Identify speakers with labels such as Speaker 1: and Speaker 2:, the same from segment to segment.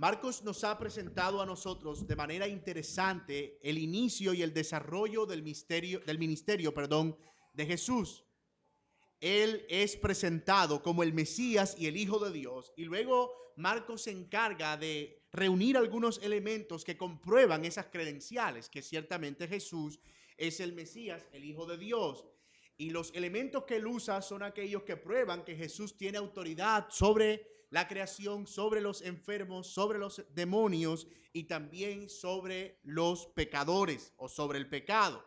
Speaker 1: Marcos nos ha presentado a nosotros de manera interesante el inicio y el desarrollo del ministerio, de Jesús. Él es presentado como el Mesías y el Hijo de Dios. Y luego Marcos se encarga de reunir algunos elementos que comprueban esas credenciales, que ciertamente Jesús es el Mesías, el Hijo de Dios. Y los elementos que él usa son aquellos que prueban que Jesús tiene autoridad sobre la creación, sobre los enfermos, sobre los demonios y también sobre los pecadores o sobre el pecado.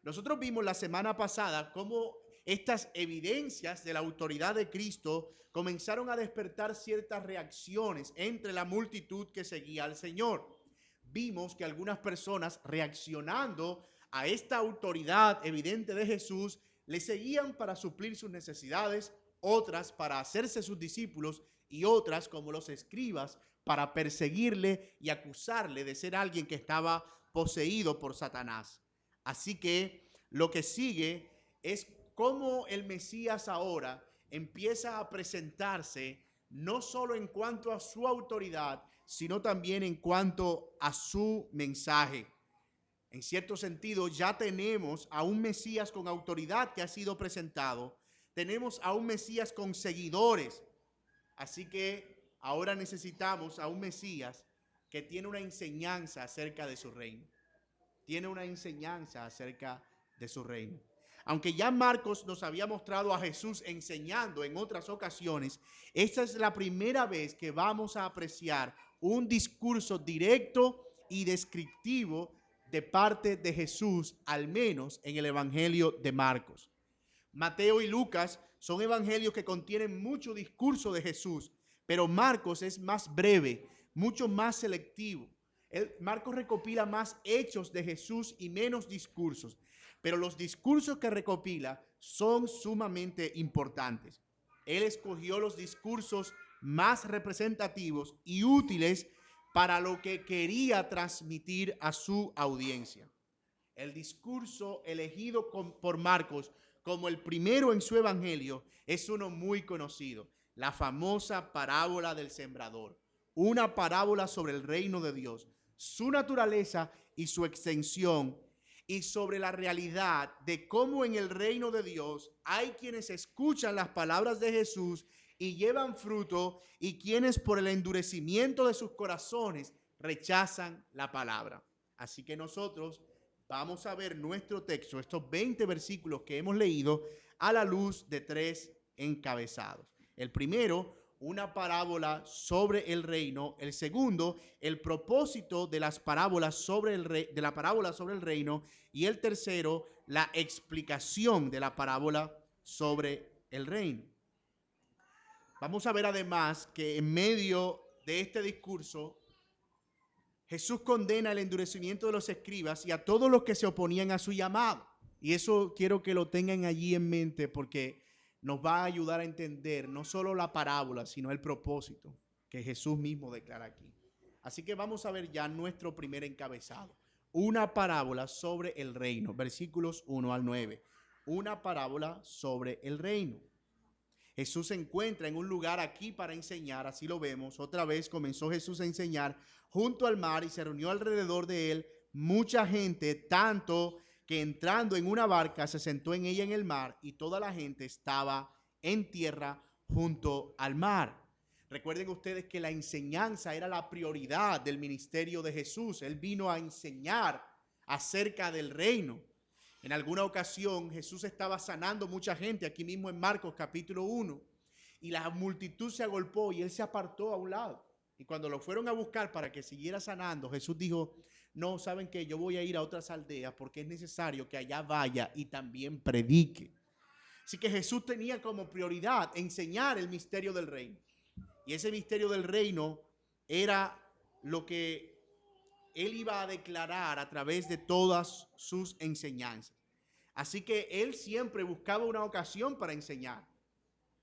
Speaker 1: Nosotros vimos la semana pasada cómo estas evidencias de la autoridad de Cristo comenzaron a despertar ciertas reacciones entre la multitud que seguía al Señor. Vimos que algunas personas, reaccionando a esta autoridad evidente de Jesús, le seguían para suplir sus necesidades, otras para hacerse sus discípulos y otras, como los escribas, para perseguirle y acusarle de ser alguien que estaba poseído por Satanás. Así que lo que sigue es cómo el Mesías ahora empieza a presentarse no solo en cuanto a su autoridad, sino también en cuanto a su mensaje. En cierto sentido, ya tenemos a un Mesías con autoridad que ha sido presentado. Tenemos a un Mesías con seguidores. Así que ahora necesitamos a un Mesías que tiene una enseñanza acerca de su reino. Tiene una enseñanza acerca de su reino. Aunque ya Marcos nos había mostrado a Jesús enseñando en otras ocasiones, esta es la primera vez que vamos a apreciar un discurso directo y descriptivo de parte de Jesús, al menos en el Evangelio de Marcos. Mateo y Lucas son evangelios que contienen mucho discurso de Jesús, pero Marcos es más breve, mucho más selectivo. Marcos recopila más hechos de Jesús y menos discursos, pero los discursos que recopila son sumamente importantes. Él escogió los discursos más representativos y útiles para lo que quería transmitir a su audiencia. El discurso elegido por Marcos como el primero en su evangelio es uno muy conocido, la famosa parábola del sembrador, una parábola sobre el reino de Dios, su naturaleza y su extensión, y sobre la realidad de cómo en el reino de Dios hay quienes escuchan las palabras de Jesús y llevan fruto, y quienes por el endurecimiento de sus corazones rechazan la palabra. Así que nosotros vamos a ver nuestro texto, estos 20 versículos que hemos leído, a la luz de tres encabezados. El primero, una parábola sobre el reino. El segundo, el propósito de las parábolas sobre de la parábola sobre el reino. Y el tercero, la explicación de la parábola sobre el reino. Vamos a ver además que en medio de este discurso, Jesús condena el endurecimiento de los escribas y a todos los que se oponían a su llamado. Y eso quiero que lo tengan allí en mente, porque nos va a ayudar a entender no solo la parábola, sino el propósito que Jesús mismo declara aquí. Así que vamos a ver ya nuestro primer encabezado. Una parábola sobre el reino, versículos 1 al 9. Una parábola sobre el reino. Jesús se encuentra en un lugar aquí para enseñar, así lo vemos. Otra vez comenzó Jesús a enseñar junto al mar y se reunió alrededor de él mucha gente, tanto que entrando en una barca se sentó en ella en el mar, y toda la gente estaba en tierra junto al mar. Recuerden ustedes que la enseñanza era la prioridad del ministerio de Jesús. Él vino a enseñar acerca del reino. En alguna ocasión Jesús estaba sanando mucha gente, aquí mismo en Marcos capítulo 1, y la multitud se agolpó y él se apartó a un lado. Y cuando lo fueron a buscar para que siguiera sanando, Jesús dijo: no, ¿saben qué? Yo voy a ir a otras aldeas porque es necesario que allá vaya y también predique. Así que Jesús tenía como prioridad enseñar el misterio del reino. Y ese misterio del reino era lo que él iba a declarar a través de todas sus enseñanzas. Así que él siempre buscaba una ocasión para enseñar.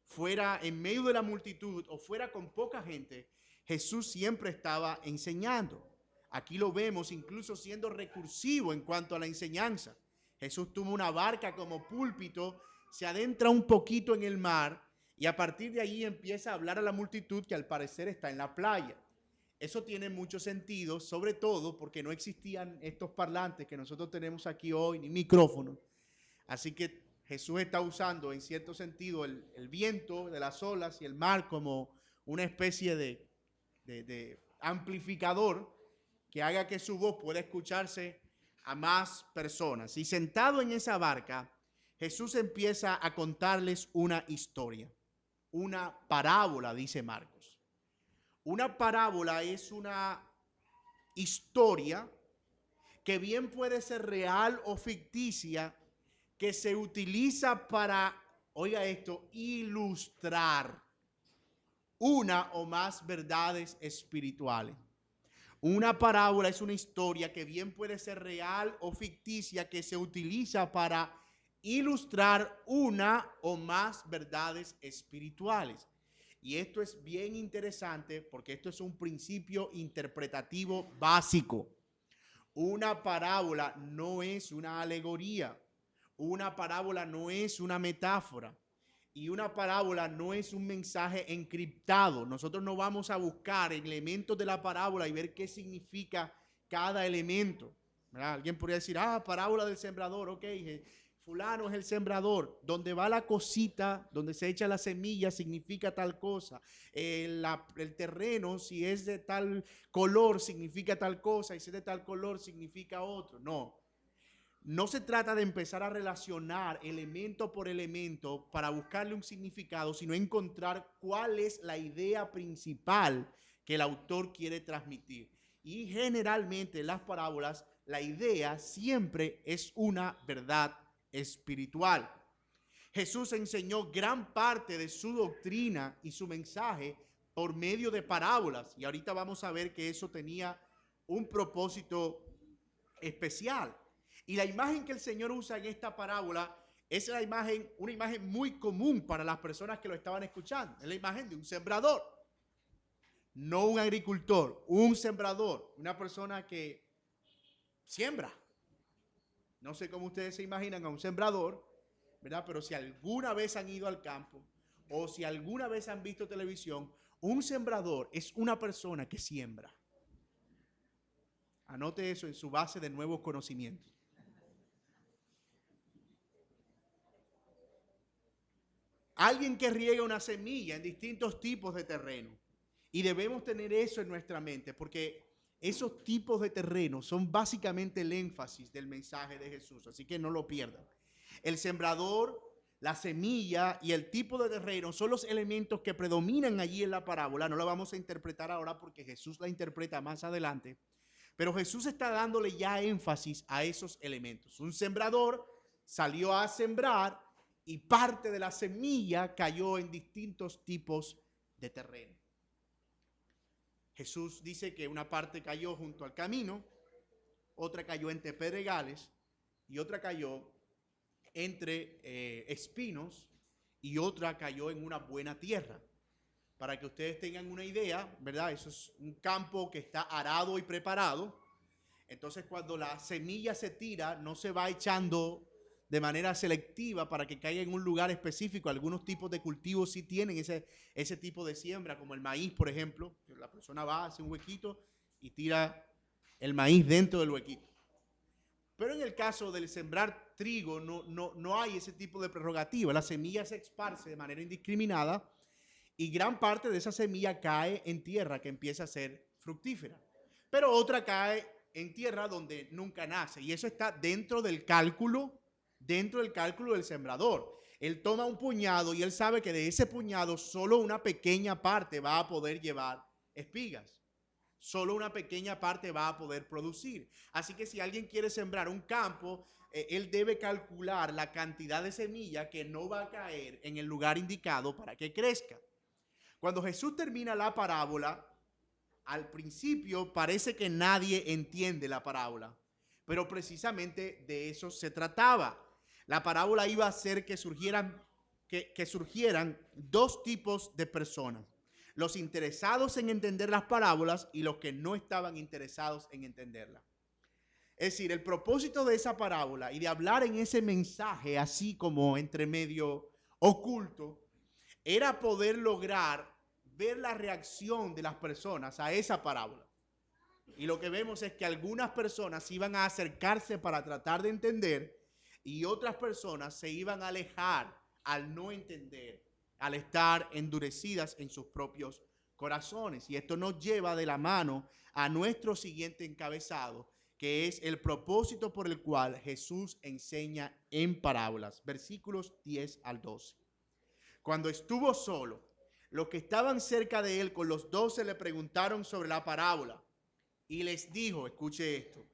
Speaker 1: Fuera en medio de la multitud o fuera con poca gente, Jesús siempre estaba enseñando. Aquí lo vemos incluso siendo recursivo en cuanto a la enseñanza. Jesús tuvo una barca como púlpito, se adentra un poquito en el mar y a partir de allí empieza a hablar a la multitud que al parecer está en la playa. Eso tiene mucho sentido, sobre todo porque no existían estos parlantes que nosotros tenemos aquí hoy, ni micrófonos. Así que Jesús está usando en cierto sentido el viento de las olas y el mar como una especie de amplificador que haga que su voz pueda escucharse a más personas. Y sentado en esa barca, Jesús empieza a contarles una historia, una parábola, dice Marcos. Una parábola es una historia que bien puede ser real o ficticia, que se utiliza para, oiga esto, ilustrar una o más verdades espirituales. Una parábola es una historia que bien puede ser real o ficticia, que se utiliza para ilustrar una o más verdades espirituales. Y esto es bien interesante porque esto es un principio interpretativo básico. Una parábola no es una alegoría. Una parábola no es una metáfora. Y una parábola no es un mensaje encriptado. Nosotros no vamos a buscar elementos de la parábola y ver qué significa cada elemento, ¿verdad? Alguien podría decir, parábola del sembrador, ok, fulano es el sembrador. Donde va la cosita, donde se echa la semilla, significa tal cosa. El terreno, si es de tal color, significa tal cosa, y si es de tal color, significa otro. No se trata de empezar a relacionar elemento por elemento para buscarle un significado, sino encontrar cuál es la idea principal que el autor quiere transmitir. Y generalmente en las parábolas, la idea siempre es una verdad espiritual. Jesús enseñó gran parte de su doctrina y su mensaje por medio de parábolas. Y ahorita vamos a ver que eso tenía un propósito especial. Y la imagen que el Señor usa en esta parábola es una imagen muy común para las personas que lo estaban escuchando. Es la imagen de un sembrador, no un agricultor, un sembrador, una persona que siembra. No sé cómo ustedes se imaginan a un sembrador, ¿verdad? Pero si alguna vez han ido al campo o si alguna vez han visto televisión, un sembrador es una persona que siembra. Anote eso en su base de nuevos conocimientos. Alguien que riega una semilla en distintos tipos de terreno. Y debemos tener eso en nuestra mente, porque esos tipos de terreno son básicamente el énfasis del mensaje de Jesús. Así que no lo pierdan. El sembrador, la semilla y el tipo de terreno son los elementos que predominan allí en la parábola. No la vamos a interpretar ahora porque Jesús la interpreta más adelante. Pero Jesús está dándole ya énfasis a esos elementos. Un sembrador salió a sembrar y parte de la semilla cayó en distintos tipos de terreno. Jesús dice que una parte cayó junto al camino, otra cayó entre pedregales y otra cayó entre espinos y otra cayó en una buena tierra. Para que ustedes tengan una idea, ¿verdad? Eso es un campo que está arado y preparado. Entonces, cuando la semilla se tira, no se va echando de manera selectiva para que caiga en un lugar específico. Algunos tipos de cultivos sí tienen ese tipo de siembra, como el maíz, por ejemplo. La persona va, hace un huequito y tira el maíz dentro del huequito. Pero en el caso del sembrar trigo, no hay ese tipo de prerrogativa. La semilla se esparce de manera indiscriminada y gran parte de esa semilla cae en tierra que empieza a ser fructífera. Pero otra cae en tierra donde nunca nace. Y eso está dentro del cálculo del sembrador. Él toma un puñado y él sabe que de ese puñado solo una pequeña parte va a poder llevar espigas. Solo una pequeña parte va a poder producir. Así que si alguien quiere sembrar un campo, él debe calcular la cantidad de semilla que no va a caer en el lugar indicado para que crezca. Cuando Jesús termina la parábola, al principio parece que nadie entiende la parábola, pero precisamente de eso se trataba. La parábola iba a hacer que surgieran dos tipos de personas: los interesados en entender las parábolas y los que no estaban interesados en entenderlas. Es decir, el propósito de esa parábola y de hablar en ese mensaje así como entre medio oculto era poder lograr ver la reacción de las personas a esa parábola. Y lo que vemos es que algunas personas iban a acercarse para tratar de entender y otras personas se iban a alejar al no entender, al estar endurecidas en sus propios corazones. Y esto nos lleva de la mano a nuestro siguiente encabezado, que es el propósito por el cual Jesús enseña en parábolas. Versículos 10 al 12. Cuando estuvo solo, los que estaban cerca de él con los 12 le preguntaron sobre la parábola. Y les dijo, escuche esto,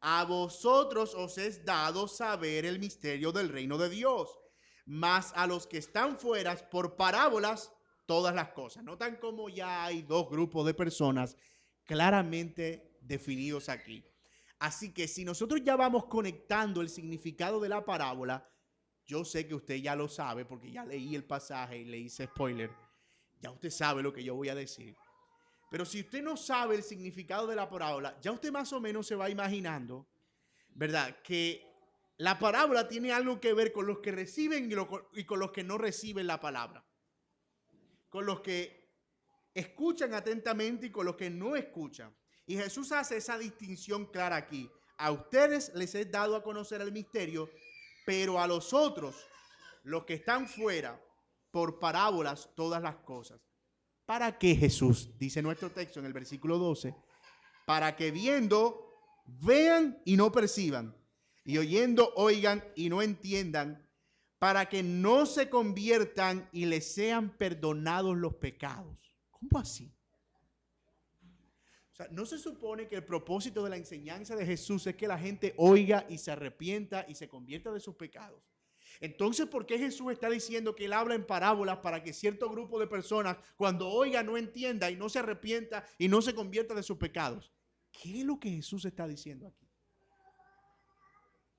Speaker 1: a vosotros os es dado saber el misterio del reino de Dios, mas a los que están fuera por parábolas todas las cosas. Notan cómo ya hay dos grupos de personas claramente definidos aquí. Así que si nosotros ya vamos conectando el significado de la parábola, yo sé que usted ya lo sabe porque ya leí el pasaje y le hice spoiler. Ya usted sabe lo que yo voy a decir. Pero si usted no sabe el significado de la parábola, ya usted más o menos se va imaginando, ¿verdad?, que la parábola tiene algo que ver con los que reciben y con los que no reciben la palabra. Con los que escuchan atentamente y con los que no escuchan. Y Jesús hace esa distinción clara aquí. A ustedes les he dado a conocer el misterio, pero a los otros, los que están fuera, por parábolas todas las cosas. ¿Para qué, Jesús? Dice nuestro texto en el versículo 12. Para que viendo, vean y no perciban, y oyendo, oigan y no entiendan, para que no se conviertan y les sean perdonados los pecados. ¿Cómo así? O sea, ¿no se supone que el propósito de la enseñanza de Jesús es que la gente oiga y se arrepienta y se convierta de sus pecados? Entonces, ¿por qué Jesús está diciendo que él habla en parábolas para que cierto grupo de personas, cuando oiga, no entienda y no se arrepienta y no se convierta de sus pecados? ¿Qué es lo que Jesús está diciendo aquí?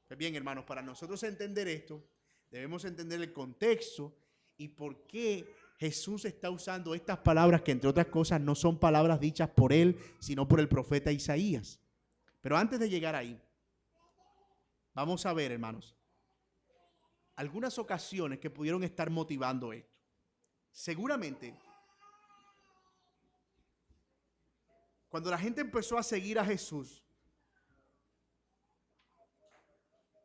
Speaker 1: Pues bien, hermanos, para nosotros entender esto, debemos entender el contexto y por qué Jesús está usando estas palabras que, entre otras cosas, no son palabras dichas por él, sino por el profeta Isaías. Pero antes de llegar ahí, vamos a ver, hermanos, algunas ocasiones que pudieron estar motivando esto. Seguramente, cuando la gente empezó a seguir a Jesús,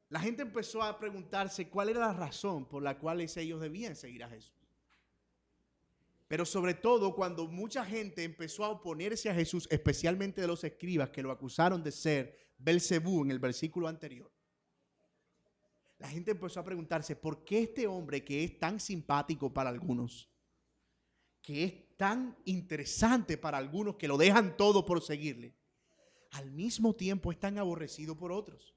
Speaker 1: la gente empezó a preguntarse cuál era la razón por la cual ellos debían seguir a Jesús. Pero sobre todo cuando mucha gente empezó a oponerse a Jesús, especialmente de los escribas que lo acusaron de ser Belcebú en el versículo anterior. La gente empezó a preguntarse, ¿por qué este hombre que es tan simpático para algunos, que es tan interesante para algunos que lo dejan todo por seguirle, al mismo tiempo es tan aborrecido por otros?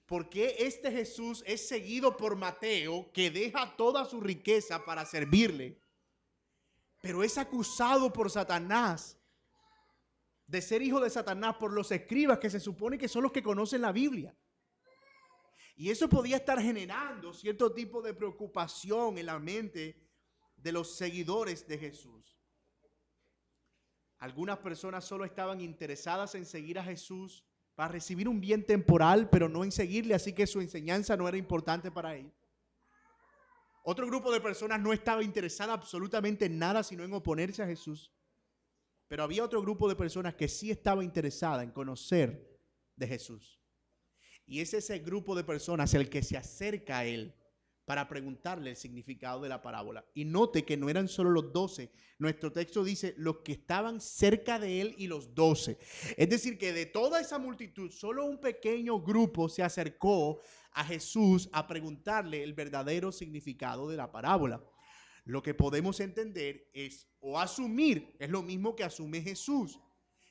Speaker 1: ¿Por qué este Jesús es seguido por Mateo, que deja toda su riqueza para servirle, pero es acusado por Satanás de ser hijo de Satanás por los escribas que se supone que son los que conocen la Biblia? Y eso podía estar generando cierto tipo de preocupación en la mente de los seguidores de Jesús. Algunas personas solo estaban interesadas en seguir a Jesús para recibir un bien temporal, pero no en seguirle, así que su enseñanza no era importante para ellos. Otro grupo de personas no estaba interesada absolutamente en nada, sino en oponerse a Jesús. Pero había otro grupo de personas que sí estaba interesada en conocer de Jesús. Y es ese grupo de personas el que se acerca a él para preguntarle el significado de la parábola. Y note que no eran solo los 12. Nuestro texto dice los que estaban cerca de él y los 12. Es decir, que de toda esa multitud, solo un pequeño grupo se acercó a Jesús a preguntarle el verdadero significado de la parábola. Lo que podemos entender es, o asumir, es lo mismo que asume Jesús,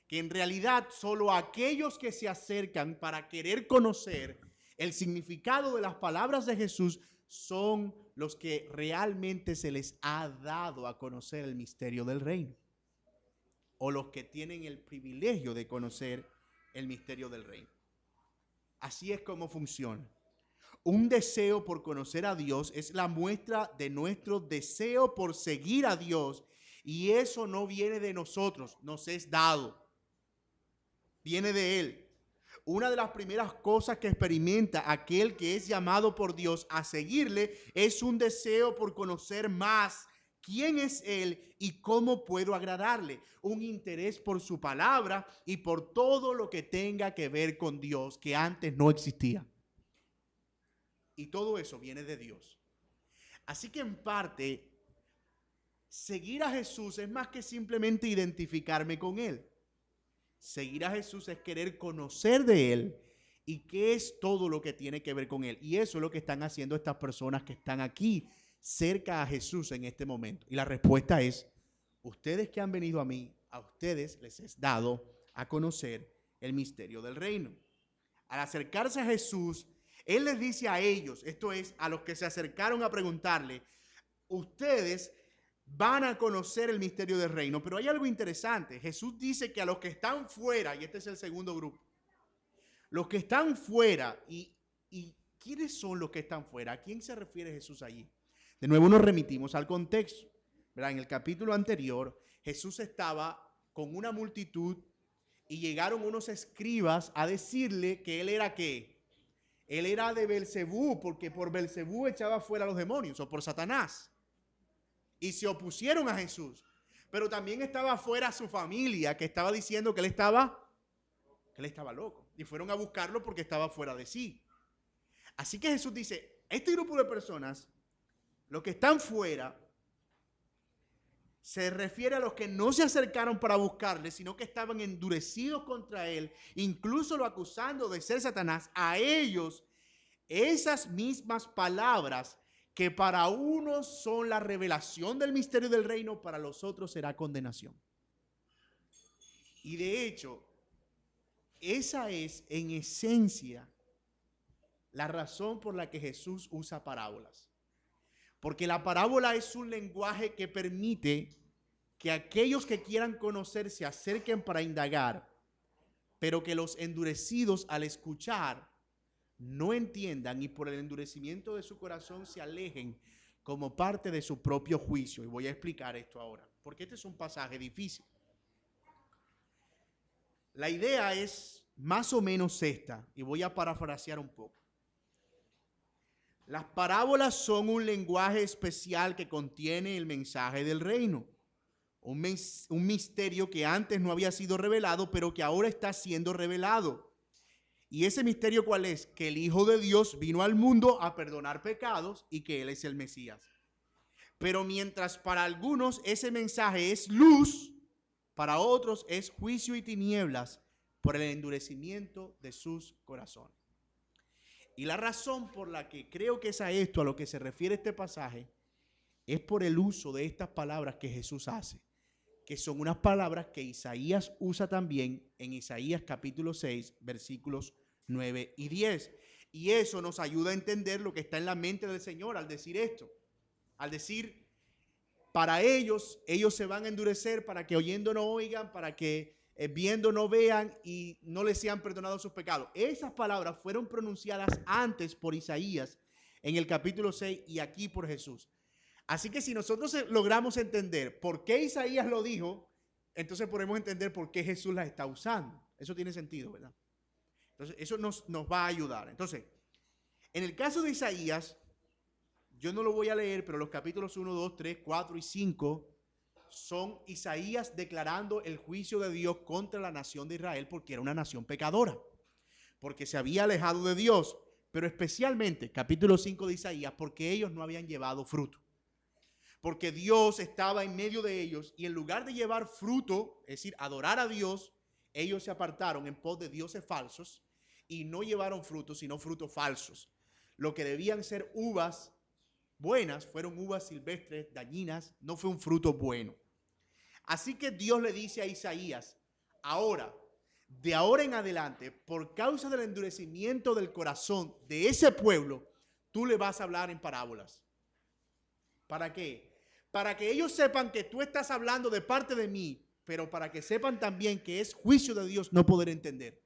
Speaker 1: que en realidad solo aquellos que se acercan para querer conocer el significado de las palabras de Jesús son los que realmente se les ha dado a conocer el misterio del reino, o los que tienen el privilegio de conocer el misterio del reino. Así es como funciona. Un deseo por conocer a Dios es la muestra de nuestro deseo por seguir a Dios, y eso no viene de nosotros, nos es dado. Viene de él. Una de las primeras cosas que experimenta aquel que es llamado por Dios a seguirle es un deseo por conocer más quién es Él y cómo puedo agradarle. Un interés por su palabra y por todo lo que tenga que ver con Dios, que antes no existía. Y todo eso viene de Dios. Así que en parte, seguir a Jesús es más que simplemente identificarme con Él. Seguir a Jesús es querer conocer de Él y qué es todo lo que tiene que ver con Él. Y eso es lo que están haciendo estas personas que están aquí cerca a Jesús en este momento. Y la respuesta es, ustedes que han venido a mí, a ustedes les es dado a conocer el misterio del reino. Al acercarse a Jesús, Él les dice a ellos, esto es, a los que se acercaron a preguntarle, ustedes van a conocer el misterio del reino. Pero hay algo interesante. Jesús dice que a los que están fuera, y este es el segundo grupo, los que están fuera, y ¿quiénes son los que están fuera? ¿A quién se refiere Jesús allí? De nuevo nos remitimos al contexto. ¿Verdad? En el capítulo anterior, Jesús estaba con una multitud y llegaron unos escribas a decirle que él era ¿qué? Él era de Belcebú, porque por Belcebú echaba fuera a los demonios, o por Satanás. Y se opusieron a Jesús. Pero también estaba fuera su familia, que estaba diciendo que él estaba loco. Y fueron a buscarlo porque estaba fuera de sí. Así que Jesús dice, este grupo de personas, los que están fuera, se refiere a los que no se acercaron para buscarle, sino que estaban endurecidos contra él, incluso lo acusando de ser Satanás. A ellos, esas mismas palabras que para unos son la revelación del misterio del reino, para los otros será condenación. Y de hecho, esa es en esencia la razón por la que Jesús usa parábolas. Porque la parábola es un lenguaje que permite que aquellos que quieran conocer se acerquen para indagar, pero que los endurecidos al escuchar no entiendan y por el endurecimiento de su corazón se alejen como parte de su propio juicio. Y voy a explicar esto ahora, porque este es un pasaje difícil. La idea es más o menos esta, y voy a parafrasear un poco. Las parábolas son un lenguaje especial que contiene el mensaje del reino. Un misterio que antes no había sido revelado, pero que ahora está siendo revelado. ¿Y ese misterio cuál es? Que el Hijo de Dios vino al mundo a perdonar pecados y que Él es el Mesías. Pero mientras para algunos ese mensaje es luz, para otros es juicio y tinieblas por el endurecimiento de sus corazones. Y la razón por la que creo que es a esto a lo que se refiere este pasaje es por el uso de estas palabras que Jesús hace, que son unas palabras que Isaías usa también en Isaías capítulo 6, versículos 9 y 10. Y eso nos ayuda a entender lo que está en la mente del Señor al decir esto. Al decir, para ellos se van a endurecer para que oyendo no oigan, para que viendo no vean y no les sean perdonados sus pecados. Esas palabras fueron pronunciadas antes por Isaías en el capítulo 6 y aquí por Jesús. Así que si nosotros logramos entender por qué Isaías lo dijo, entonces podemos entender por qué Jesús las está usando. Eso tiene sentido, ¿verdad? Entonces eso nos va a ayudar. Entonces, en el caso de Isaías, yo no lo voy a leer, pero los capítulos 1, 2, 3, 4 y 5 son Isaías declarando el juicio de Dios contra la nación de Israel porque era una nación pecadora, porque se había alejado de Dios, pero especialmente capítulo 5 de Isaías porque ellos no habían llevado fruto. Porque Dios estaba en medio de ellos y en lugar de llevar fruto, es decir, adorar a Dios, ellos se apartaron en pos de dioses falsos y no llevaron frutos, sino frutos falsos. Lo que debían ser uvas buenas fueron uvas silvestres, dañinas, no fue un fruto bueno. Así que Dios le dice a Isaías, ahora, de ahora en adelante, por causa del endurecimiento del corazón de ese pueblo, tú le vas a hablar en parábolas. ¿Para qué? Para que ellos sepan que tú estás hablando de parte de mí, pero para que sepan también que es juicio de Dios no poder entender.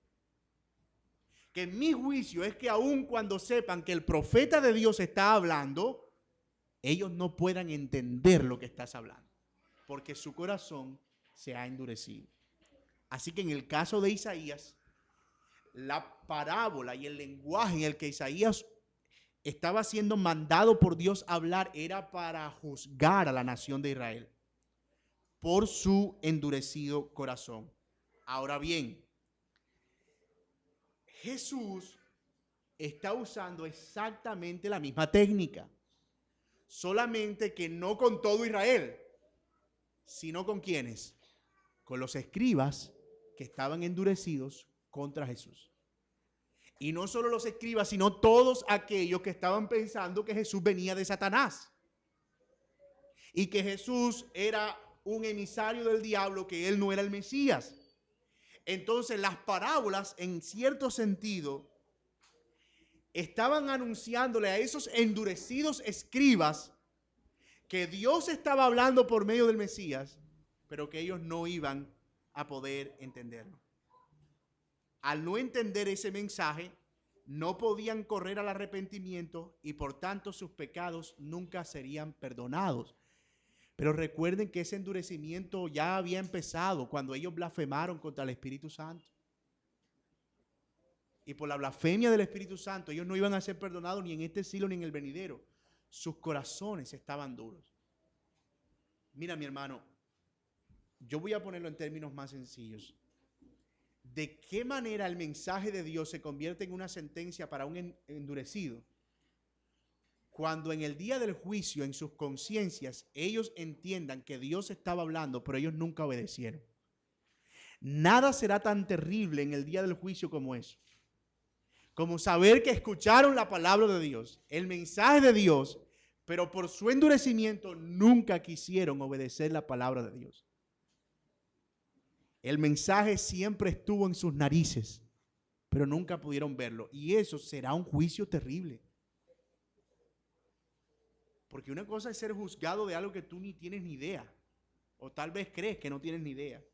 Speaker 1: Que mi juicio es que aun cuando sepan que el profeta de Dios está hablando, ellos no puedan entender lo que estás hablando, porque su corazón se ha endurecido. Así que en el caso de Isaías, la parábola y el lenguaje en el que Isaías estaba siendo mandado por Dios a hablar era para juzgar a la nación de Israel por su endurecido corazón. Ahora bien, Jesús está usando exactamente la misma técnica, solamente que no con todo Israel, sino con quienes, con los escribas que estaban endurecidos contra Jesús. Y no solo los escribas, sino todos aquellos que estaban pensando que Jesús venía de Satanás y que Jesús era un emisario del diablo, que él no era el Mesías. Entonces las parábolas, en cierto sentido, estaban anunciándole a esos endurecidos escribas que Dios estaba hablando por medio del Mesías, pero que ellos no iban a poder entenderlo. Al no entender ese mensaje, no podían correr al arrepentimiento y por tanto sus pecados nunca serían perdonados. Pero recuerden que ese endurecimiento ya había empezado cuando ellos blasfemaron contra el Espíritu Santo. Y por la blasfemia del Espíritu Santo, ellos no iban a ser perdonados ni en este siglo ni en el venidero. Sus corazones estaban duros. Mira, mi hermano, yo voy a ponerlo en términos más sencillos. ¿De qué manera el mensaje de Dios se convierte en una sentencia para un endurecido? Cuando en el día del juicio, en sus conciencias, ellos entiendan que Dios estaba hablando, pero ellos nunca obedecieron. Nada será tan terrible en el día del juicio como eso. Como saber que escucharon la palabra de Dios, el mensaje de Dios, pero por su endurecimiento nunca quisieron obedecer la palabra de Dios. El mensaje siempre estuvo en sus narices, pero nunca pudieron verlo. Y eso será un juicio terrible. Porque una cosa es ser juzgado de algo que tú ni tienes ni idea, o tal vez crees que no tienes ni idea,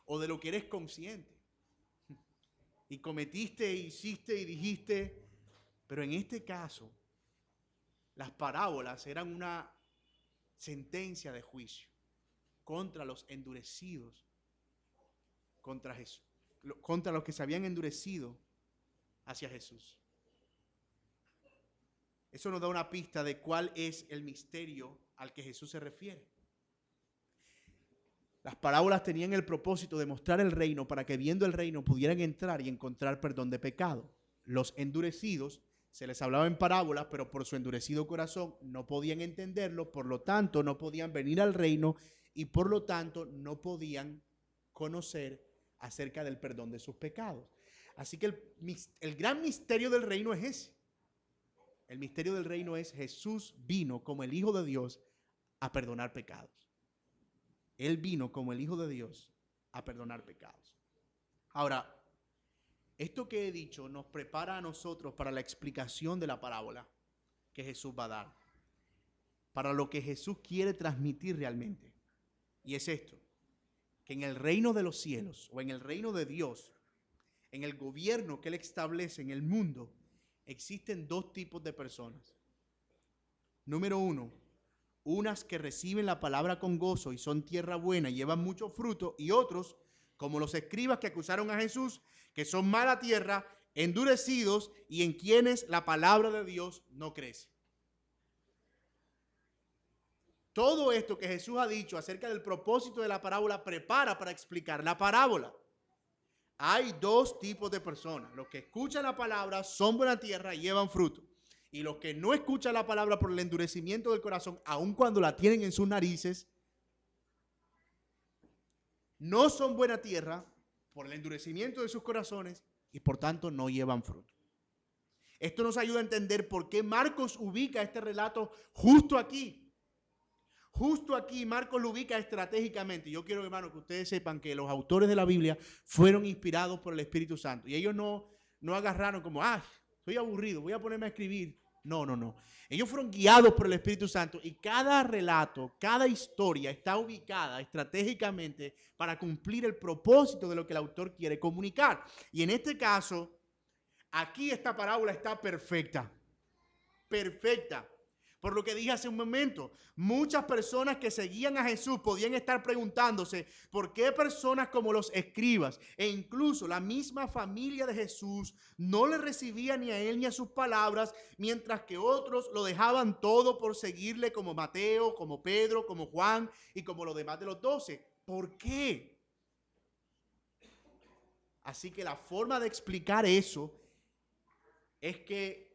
Speaker 1: o de lo que eres consciente. Y cometiste, hiciste y dijiste, pero en este caso, las parábolas eran una sentencia de juicio contra los endurecidos, contra Jesús, contra los que se habían endurecido hacia Jesús. Eso nos da una pista de cuál es el misterio al que Jesús se refiere. Las parábolas tenían el propósito de mostrar el reino para que viendo el reino pudieran entrar y encontrar perdón de pecado. Los endurecidos se les hablaba en parábolas, pero por su endurecido corazón no podían entenderlo, por lo tanto no podían venir al reino y por lo tanto no podían conocer acerca del perdón de sus pecados. Así que el gran misterio del reino es ese. El misterio del reino es Jesús vino como el Hijo de Dios a perdonar pecados. Él vino como el Hijo de Dios a perdonar pecados. Ahora, esto que he dicho nos prepara a nosotros para la explicación de la parábola que Jesús va a dar, para lo que Jesús quiere transmitir realmente. Y es esto, que en el reino de los cielos o en el reino de Dios, en el gobierno que Él establece en el mundo, existen dos tipos de personas. Número uno, unas que reciben la palabra con gozo y son tierra buena y llevan mucho fruto, y otros, como los escribas que acusaron a Jesús, que son mala tierra, endurecidos y en quienes la palabra de Dios no crece. Todo esto que Jesús ha dicho acerca del propósito de la parábola prepara para explicar la parábola. Hay dos tipos de personas. Los que escuchan la palabra son buena tierra y llevan fruto. Y los que no escuchan la palabra por el endurecimiento del corazón, aun cuando la tienen en sus narices, no son buena tierra por el endurecimiento de sus corazones y por tanto no llevan fruto. Esto nos ayuda a entender por qué Marcos ubica este relato justo aquí. Justo aquí Marcos lo ubica estratégicamente. Yo quiero, hermano, que ustedes sepan que los autores de la Biblia fueron inspirados por el Espíritu Santo. Y ellos no agarraron como, estoy aburrido, voy a ponerme a escribir. No. Ellos fueron guiados por el Espíritu Santo y cada relato, cada historia está ubicada estratégicamente para cumplir el propósito de lo que el autor quiere comunicar. Y en este caso, aquí esta parábola está perfecta. Perfecta. Por lo que dije hace un momento, muchas personas que seguían a Jesús podían estar preguntándose por qué personas como los escribas e incluso la misma familia de Jesús no le recibían ni a él ni a sus palabras, mientras que otros lo dejaban todo por seguirle, como Mateo, como Pedro, como Juan y como los demás de los 12. ¿Por qué? Así que la forma de explicar eso es que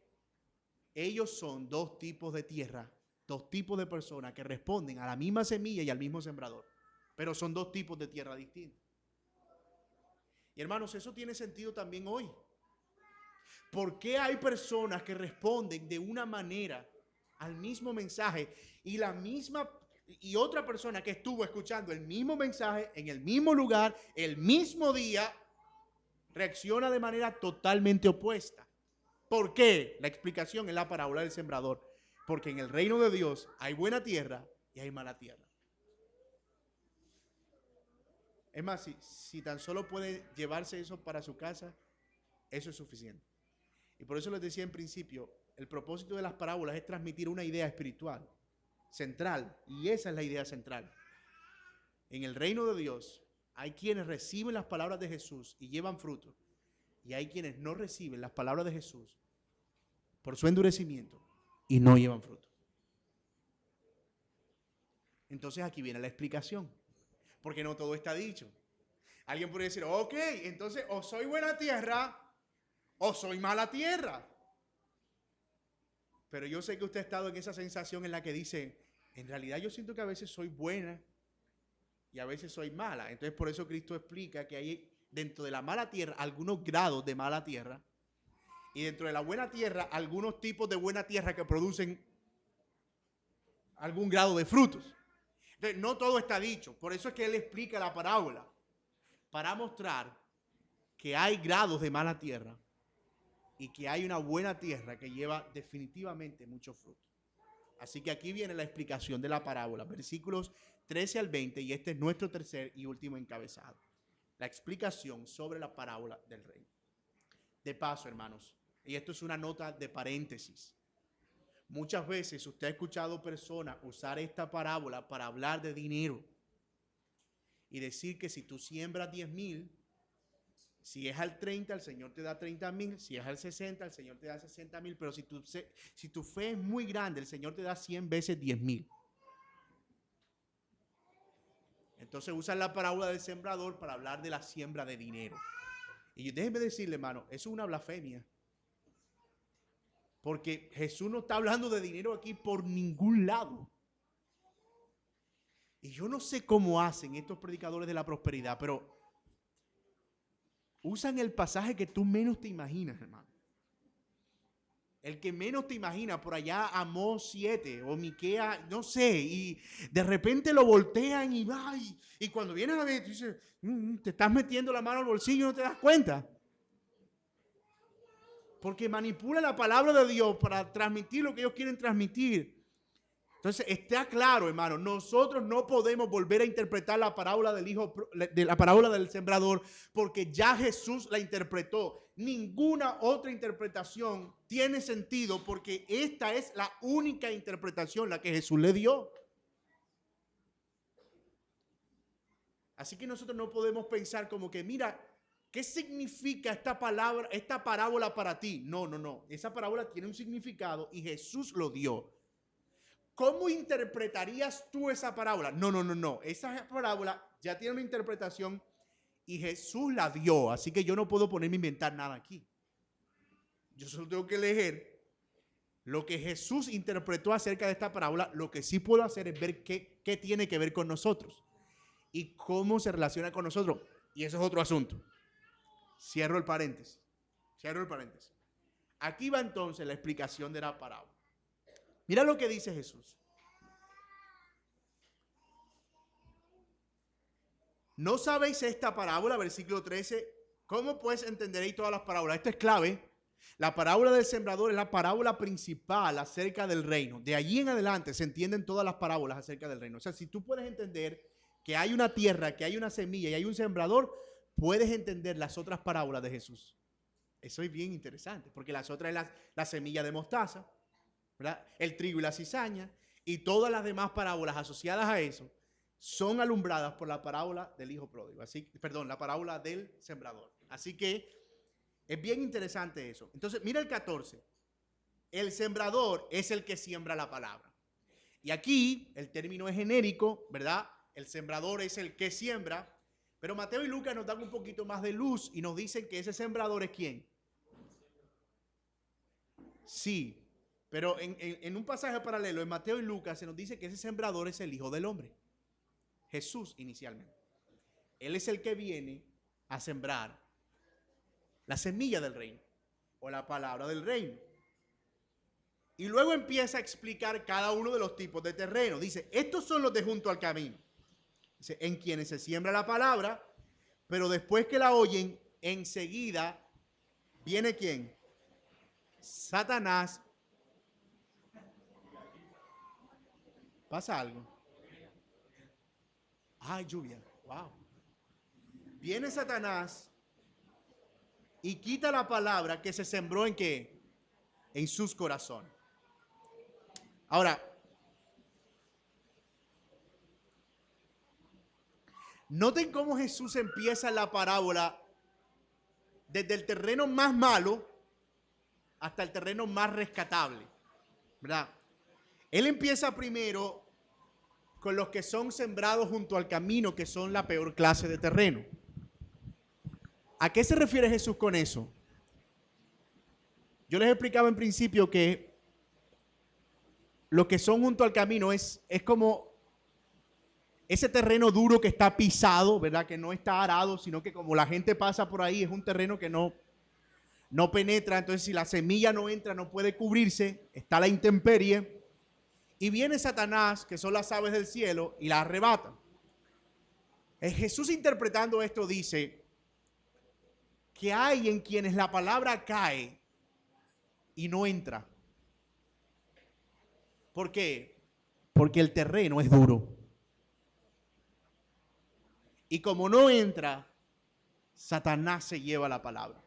Speaker 1: ellos son dos tipos de tierra, dos tipos de personas que responden a la misma semilla y al mismo sembrador, pero son dos tipos de tierra distintos. Y hermanos, eso tiene sentido también hoy. ¿Por qué hay personas que responden de una manera al mismo mensaje y otra persona que estuvo escuchando el mismo mensaje en el mismo lugar, el mismo día, reacciona de manera totalmente opuesta? ¿Por qué? La explicación es la parábola del sembrador. Porque en el reino de Dios hay buena tierra y hay mala tierra. Es más, si tan solo puede llevarse eso para su casa, eso es suficiente. Y por eso les decía en principio, el propósito de las parábolas es transmitir una idea espiritual, central. Y esa es la idea central. En el reino de Dios hay quienes reciben las palabras de Jesús y llevan fruto. Y hay quienes no reciben las palabras de Jesús por su endurecimiento y no llevan fruto. Entonces aquí viene la explicación, porque no todo está dicho. Alguien puede decir, ok, entonces o soy buena tierra o soy mala tierra. Pero yo sé que usted ha estado en esa sensación en la que dice, en realidad yo siento que a veces soy buena y a veces soy mala. Entonces por eso Cristo explica que hay dentro de la mala tierra algunos grados de mala tierra y dentro de la buena tierra algunos tipos de buena tierra que producen algún grado de frutos. Entonces no todo está dicho. Por eso es que él explica la parábola, para mostrar que hay grados de mala tierra y que hay una buena tierra que lleva definitivamente mucho fruto. Así que aquí viene la explicación de la parábola, versículos 13 al 20, y este es nuestro tercer y último encabezado. La explicación sobre la parábola del reino. De paso, hermanos, y esto es una nota de paréntesis. Muchas veces usted ha escuchado personas usar esta parábola para hablar de dinero y decir que si tú siembras 10,000, si es al 30, el Señor te da 30,000, si es al 60, el Señor te da 60,000, pero si tu fe es muy grande, el Señor te da 100 veces 10,000. Entonces usan la parábola del sembrador para hablar de la siembra de dinero. Y déjenme decirle, hermano, eso es una blasfemia. Porque Jesús no está hablando de dinero aquí por ningún lado. Y yo no sé cómo hacen estos predicadores de la prosperidad, pero usan el pasaje que tú menos te imaginas, hermano. El que menos te imagina, por allá Amós 7 o Miqueas, no sé, y de repente lo voltean y cuando vienes a ver, tú dices, te estás metiendo la mano al bolsillo y no te das cuenta. Porque manipula la palabra de Dios para transmitir lo que ellos quieren transmitir. Entonces está claro, hermano, nosotros no podemos volver a interpretar la parábola la parábola del sembrador, porque ya Jesús la interpretó. Ninguna otra interpretación tiene sentido, porque esta es la única interpretación la que Jesús le dio. Así que nosotros no podemos pensar como que, mira, ¿qué significa esta parábola para ti? No. Esa parábola tiene un significado y Jesús lo dio. ¿Cómo interpretarías tú esa parábola? No. Esa parábola ya tiene una interpretación y Jesús la dio. Así que yo no puedo ponerme a inventar nada aquí. Yo solo tengo que leer lo que Jesús interpretó acerca de esta parábola. Lo que sí puedo hacer es ver qué tiene que ver con nosotros y cómo se relaciona con nosotros. Y eso es otro asunto. Cierro el paréntesis. Aquí va entonces la explicación de la parábola. Mira lo que dice Jesús. ¿No sabéis esta parábola? Versículo 13. ¿Cómo pues entenderéis todas las parábolas? Esto es clave. La parábola del sembrador es la parábola principal acerca del reino. De allí en adelante se entienden todas las parábolas acerca del reino. O sea, si tú puedes entender que hay una tierra, que hay una semilla y hay un sembrador, puedes entender las otras parábolas de Jesús. Eso es bien interesante, porque las otras es la semilla de mostaza. ¿verdad? El trigo y la cizaña y todas las demás parábolas asociadas a eso son alumbradas por la parábola del hijo pródigo. La parábola del sembrador. Así que es bien interesante eso. Entonces, mira el 14. El sembrador es el que siembra la palabra. Y aquí el término es genérico, ¿verdad? El sembrador es el que siembra. Pero Mateo y Lucas nos dan un poquito más de luz y nos dicen que ese sembrador es ¿quién? Sí, pero en un pasaje paralelo en Mateo y Lucas se nos dice que ese sembrador es el Hijo del Hombre. Jesús inicialmente. Él es el que viene a sembrar la semilla del reino o la palabra del reino. Y luego empieza a explicar cada uno de los tipos de terreno. Dice, estos son los de junto al camino. Dice, en quienes se siembra la palabra, pero después que la oyen, enseguida viene ¿quién? Satanás. ¿Pasa algo? Ay, lluvia. Wow. Viene Satanás y quita la palabra que se sembró en ¿qué? En sus corazones. Ahora, noten cómo Jesús empieza la parábola desde el terreno más malo hasta el terreno más rescatable, ¿verdad? Él empieza primero con los que son sembrados junto al camino, que son la peor clase de terreno. ¿A qué se refiere Jesús con eso? Yo les explicaba en principio que lo que son junto al camino es como ese terreno duro que está pisado, ¿verdad? Que no está arado, sino que como la gente pasa por ahí, es un terreno que no penetra. Entonces, si la semilla no entra, no puede cubrirse, está la intemperie. Y viene Satanás, que son las aves del cielo, y la arrebata. Jesús, interpretando esto, dice que hay en quienes la palabra cae y no entra. ¿Por qué? Porque el terreno es duro. Y como no entra, Satanás se lleva la palabra,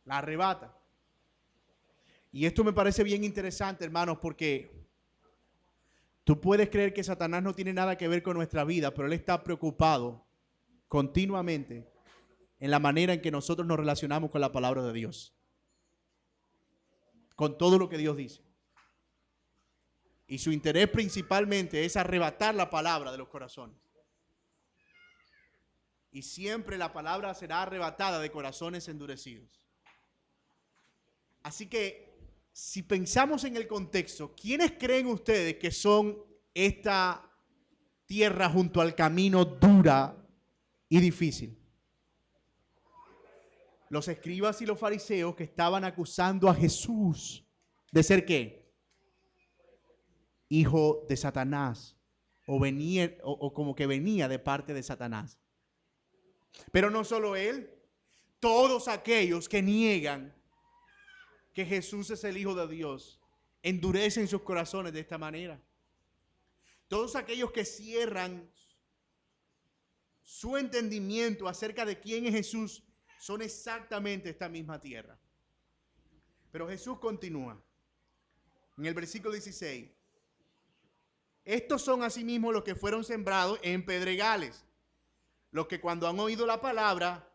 Speaker 1: la arrebata. Y esto me parece bien interesante, hermanos, porque tú puedes creer que Satanás no tiene nada que ver con nuestra vida, pero él está preocupado continuamente en la manera en que nosotros nos relacionamos con la palabra de Dios, con todo lo que Dios dice. Y su interés principalmente es arrebatar la palabra de los corazones. Y siempre la palabra será arrebatada de corazones endurecidos. Así que, si pensamos en el contexto, ¿quiénes creen ustedes que son esta tierra junto al camino dura y difícil? Los escribas y los fariseos que estaban acusando a Jesús de ser ¿qué? Hijo de Satanás, o como que venía de parte de Satanás. Pero no solo él, todos aquellos que niegan que Jesús es el Hijo de Dios, endurecen sus corazones de esta manera. Todos aquellos que cierran su entendimiento acerca de quién es Jesús, son exactamente esta misma tierra. Pero Jesús continúa en el versículo 16. Estos son asimismo los que fueron sembrados en pedregales, los que cuando han oído la palabra,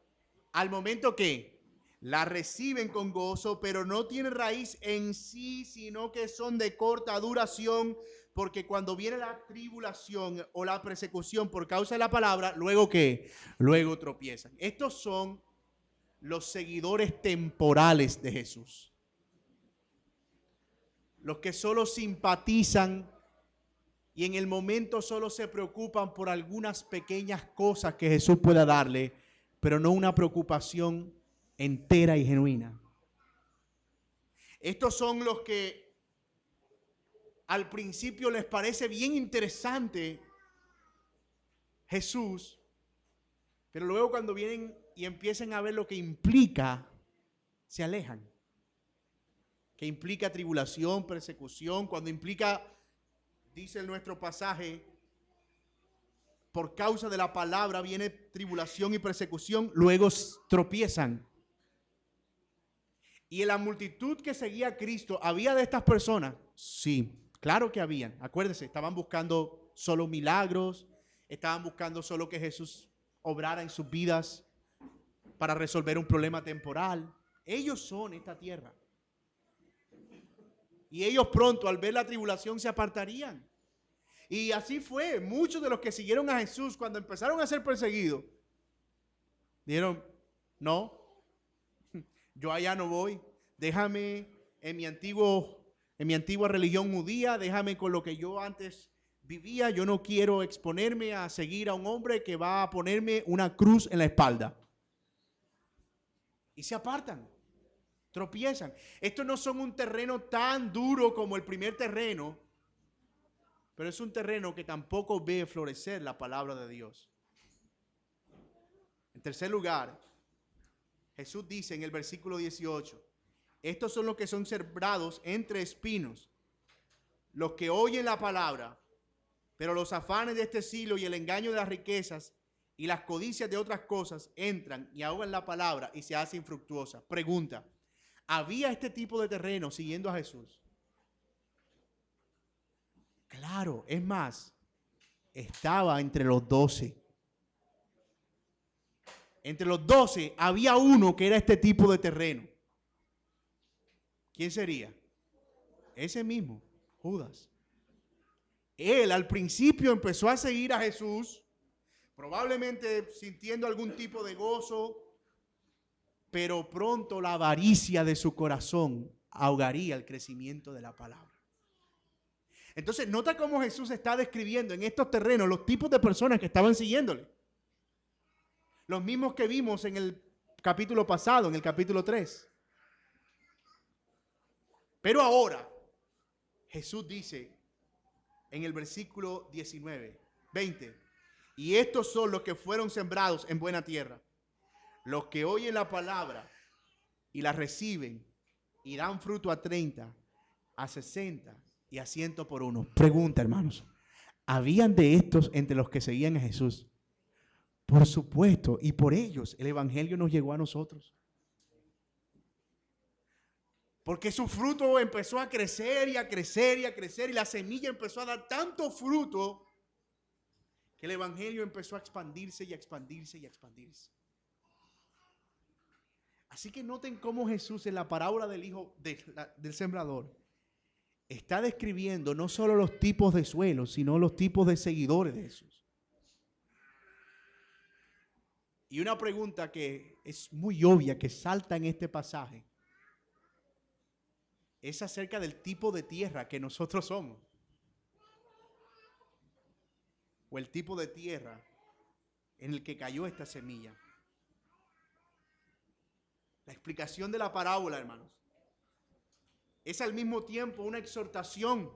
Speaker 1: al momento que la reciben con gozo, pero no tienen raíz en sí, sino que son de corta duración, porque cuando viene la tribulación o la persecución por causa de la palabra, luego ¿qué? Luego tropiezan. Estos son los seguidores temporales de Jesús, los que solo simpatizan y en el momento solo se preocupan por algunas pequeñas cosas que Jesús pueda darle, pero no una preocupación entera y genuina. Estos son los que al principio les parece bien interesante Jesús, pero luego cuando vienen y empiezan a ver lo que implica, se alejan. Que implica tribulación, persecución, cuando implica, dice nuestro pasaje, por causa de la palabra viene tribulación y persecución, luego tropiezan. Y en la multitud que seguía a Cristo, había de estas personas Sí, claro que habían. Acuérdense, estaban buscando solo milagros, estaban buscando solo que Jesús obrara en sus vidas para resolver un problema temporal. Ellos son esta tierra. Y ellos pronto, al ver la tribulación, se apartarían. Y así fue. Muchos de los que siguieron a Jesús, cuando empezaron a ser perseguidos, dijeron, no, yo allá no voy. Déjame en mi antigua religión judía, déjame con lo que yo antes vivía. Yo no quiero exponerme a seguir a un hombre que va a ponerme una cruz en la espalda. Y se apartan, tropiezan. Estos no son un terreno tan duro como el primer terreno, pero es un terreno que tampoco ve florecer la palabra de Dios. En tercer lugar, Jesús dice en el versículo 18, estos son los que son sembrados entre espinos, los que oyen la palabra, pero los afanes de este siglo y el engaño de las riquezas y las codicias de otras cosas entran y ahogan la palabra y se hace infructuosa. Pregunta, ¿había este tipo de terreno siguiendo a Jesús? Claro, es más, estaba entre los 12. Entre los 12 había uno que era este tipo de terreno. ¿Quién sería? Ese mismo, Judas. Él al principio empezó a seguir a Jesús, probablemente sintiendo algún tipo de gozo, pero pronto la avaricia de su corazón ahogaría el crecimiento de la palabra. Entonces, nota cómo Jesús está describiendo en estos terrenos los tipos de personas que estaban siguiéndole. Los mismos que vimos en el capítulo pasado, en el capítulo 3. Pero ahora, Jesús dice en el versículo 19, 20, y estos son los que fueron sembrados en buena tierra, los que oyen la palabra y la reciben y dan fruto a 30, a 60 y a 100 por uno. Pregunta, hermanos, ¿habían de estos entre los que seguían a Jesús? Por supuesto, y por ellos el evangelio nos llegó a nosotros. Porque su fruto empezó a crecer y a crecer y a crecer, y la semilla empezó a dar tanto fruto que el evangelio empezó a expandirse y a expandirse y a expandirse. Así que noten cómo Jesús en la parábola del hijo del sembrador está describiendo no solo los tipos de suelo, sino los tipos de seguidores de Jesús. Y una pregunta que es muy obvia, que salta en este pasaje, es acerca del tipo de tierra que nosotros somos. O el tipo de tierra en el que cayó esta semilla. La explicación de la parábola, hermanos, es al mismo tiempo una exhortación.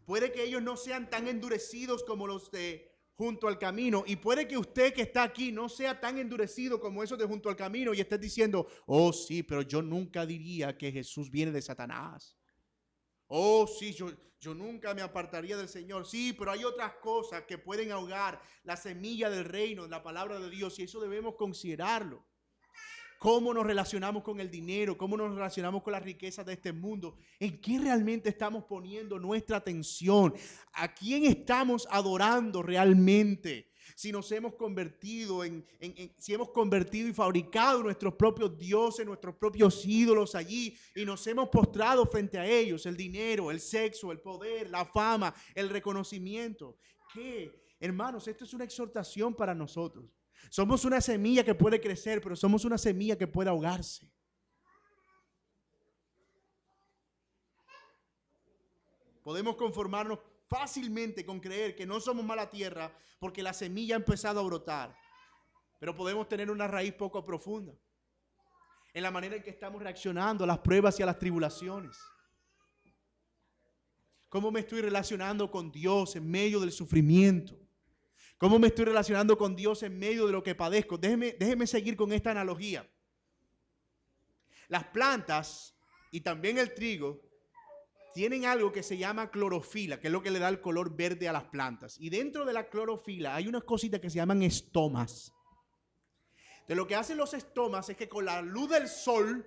Speaker 1: Puede que ellos no sean tan endurecidos como los de junto al camino, y puede que usted que está aquí no sea tan endurecido como esos de junto al camino y estés diciendo, oh sí, pero yo nunca diría que Jesús viene de Satanás. Oh sí, yo nunca me apartaría del Señor. Sí, pero hay otras cosas que pueden ahogar la semilla del reino, la palabra de Dios, y eso debemos considerarlo. ¿Cómo nos relacionamos con el dinero? ¿Cómo nos relacionamos con las riquezas de este mundo? ¿En qué realmente estamos poniendo nuestra atención? ¿A quién estamos adorando realmente? Si nos hemos convertido si hemos convertido y fabricado nuestros propios dioses, nuestros propios ídolos allí, y nos hemos postrado frente a ellos, el dinero, el sexo, el poder, la fama, el reconocimiento. ¿Qué? Hermanos, esto es una exhortación para nosotros. Somos una semilla que puede crecer, pero somos una semilla que puede ahogarse. Podemos conformarnos fácilmente con creer que no somos mala tierra porque la semilla ha empezado a brotar, pero podemos tener una raíz poco profunda en la manera en que estamos reaccionando a las pruebas y a las tribulaciones. ¿Cómo me estoy relacionando con Dios en medio del sufrimiento? ¿Cómo me estoy relacionando con Dios en medio de lo que padezco? Déjeme seguir con esta analogía. Las plantas y también el trigo tienen algo que se llama clorofila, que es lo que le da el color verde a las plantas. Y dentro de la clorofila hay unas cositas que se llaman estomas. De lo que hacen los estomas es que con la luz del sol,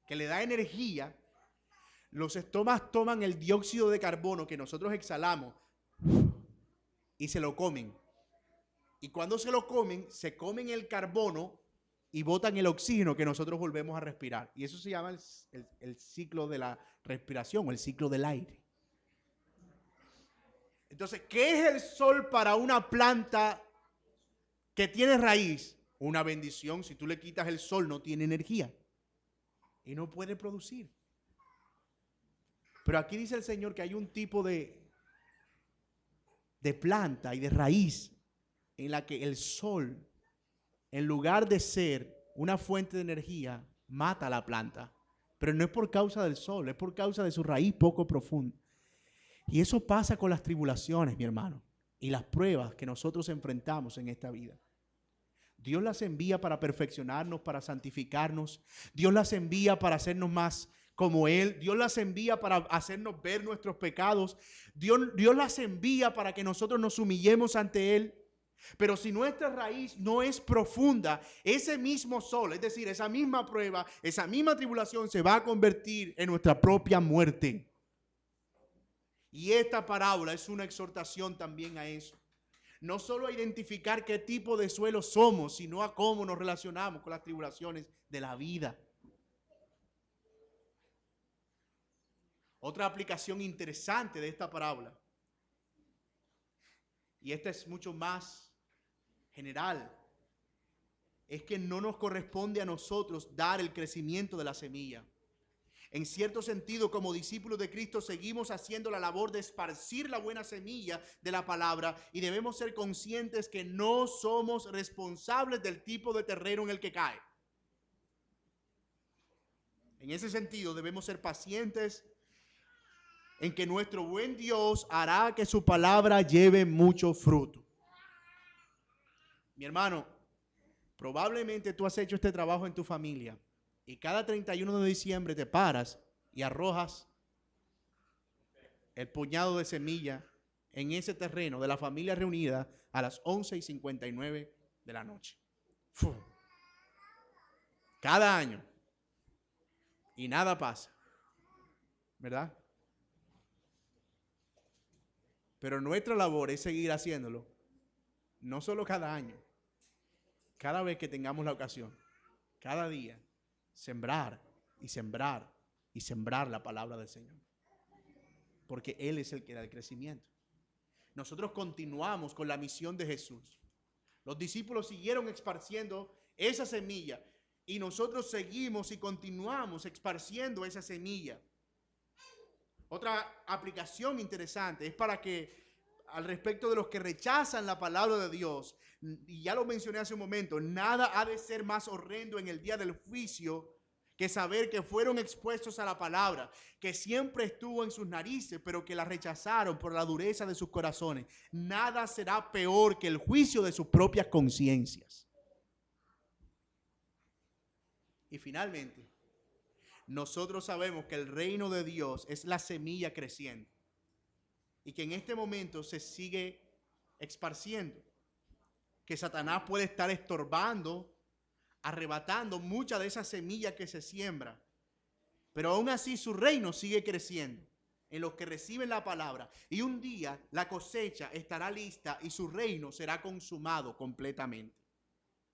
Speaker 1: que le da energía, Los estomas toman el dióxido de carbono que nosotros exhalamos y se lo comen. Y cuando se comen el carbono y botan el oxígeno que nosotros volvemos a respirar. Y eso se llama el ciclo de la respiración o el ciclo del aire. Entonces, ¿qué es el sol para una planta que tiene raíz? Una bendición. Si tú le quitas el sol, no tiene energía y no puede producir. Pero aquí dice el Señor que hay un tipo de planta y de raíz en la que el sol, en lugar de ser una fuente de energía, mata a la planta. Pero no es por causa del sol, es por causa de su raíz poco profunda. Y eso pasa con las tribulaciones, mi hermano, y las pruebas que nosotros enfrentamos en esta vida. Dios las envía para perfeccionarnos, para santificarnos. Dios las envía para hacernos más como Él. Dios las envía para hacernos ver nuestros pecados. Dios las envía para que nosotros nos humillemos ante Él. Pero si nuestra raíz no es profunda, ese mismo sol, es decir, esa misma prueba, esa misma tribulación se va a convertir en nuestra propia muerte. Y esta parábola es una exhortación también a eso. No solo a identificar qué tipo de suelo somos, sino a cómo nos relacionamos con las tribulaciones de la vida. Otra aplicación interesante de esta parábola, y esta es mucho más general, es que no nos corresponde a nosotros dar el crecimiento de la semilla. En cierto sentido, como discípulos de Cristo, seguimos haciendo la labor de esparcir la buena semilla de la palabra y debemos ser conscientes que no somos responsables del tipo de terreno en el que cae. En ese sentido, debemos ser pacientes en que nuestro buen Dios hará que su palabra lleve mucho fruto. Mi hermano, probablemente tú has hecho este trabajo en tu familia y cada 31 de diciembre te paras y arrojas el puñado de semilla en ese terreno de la familia reunida a las 11:59 de la noche. ¡Fu! Cada año. Y nada pasa. ¿Verdad? Pero nuestra labor es seguir haciéndolo. No solo cada año. Cada vez que tengamos la ocasión. Cada día. Sembrar y sembrar y sembrar la palabra del Señor. Porque Él es el que da el crecimiento. Nosotros continuamos con la misión de Jesús. Los discípulos siguieron esparciendo esa semilla y nosotros seguimos y continuamos esparciendo esa semilla. Otra aplicación interesante es para que al respecto de los que rechazan la palabra de Dios, y ya lo mencioné hace un momento, nada ha de ser más horrendo en el día del juicio que saber que fueron expuestos a la palabra, que siempre estuvo en sus narices, pero que la rechazaron por la dureza de sus corazones. Nada será peor que el juicio de sus propias conciencias. Y finalmente, nosotros sabemos que el reino de Dios es la semilla creciente y que en este momento se sigue esparciendo, que Satanás puede estar estorbando, arrebatando mucha de esa semilla que se siembra, pero aún así su reino sigue creciendo en los que reciben la palabra, y un día la cosecha estará lista y su reino será consumado completamente.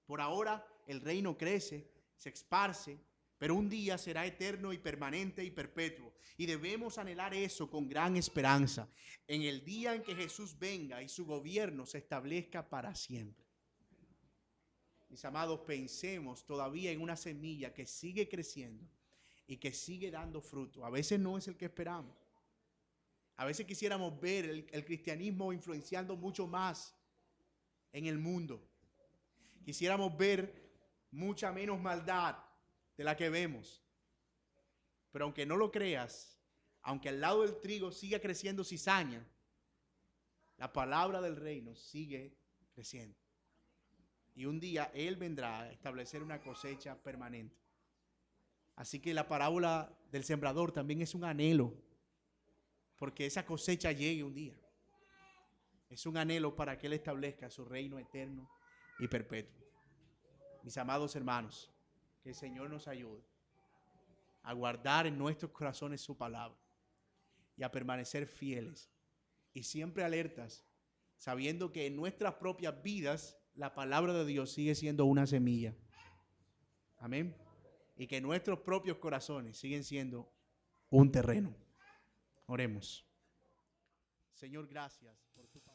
Speaker 1: Por ahora el reino crece, se esparce, pero un día será eterno y permanente y perpetuo. Y debemos anhelar eso con gran esperanza, en el día en que Jesús venga y su gobierno se establezca para siempre. Mis amados, pensemos todavía en una semilla que sigue creciendo y que sigue dando fruto. A veces no es el que esperamos. A veces quisiéramos ver el cristianismo influenciando mucho más en el mundo. Quisiéramos ver mucha menos maldad de la que vemos. Pero aunque no lo creas, aunque al lado del trigo siga creciendo cizaña, la palabra del reino sigue creciendo. Y un día Él vendrá a establecer una cosecha permanente. Así que la parábola del sembrador también es un anhelo, porque esa cosecha llegue un día. Es un anhelo para que Él establezca su reino eterno y perpetuo. Mis amados hermanos, que el Señor nos ayude a guardar en nuestros corazones su palabra y a permanecer fieles y siempre alertas, sabiendo que en nuestras propias vidas la palabra de Dios sigue siendo una semilla. Amén. Y que nuestros propios corazones siguen siendo un terreno. Oremos. Señor, gracias por tu palabra.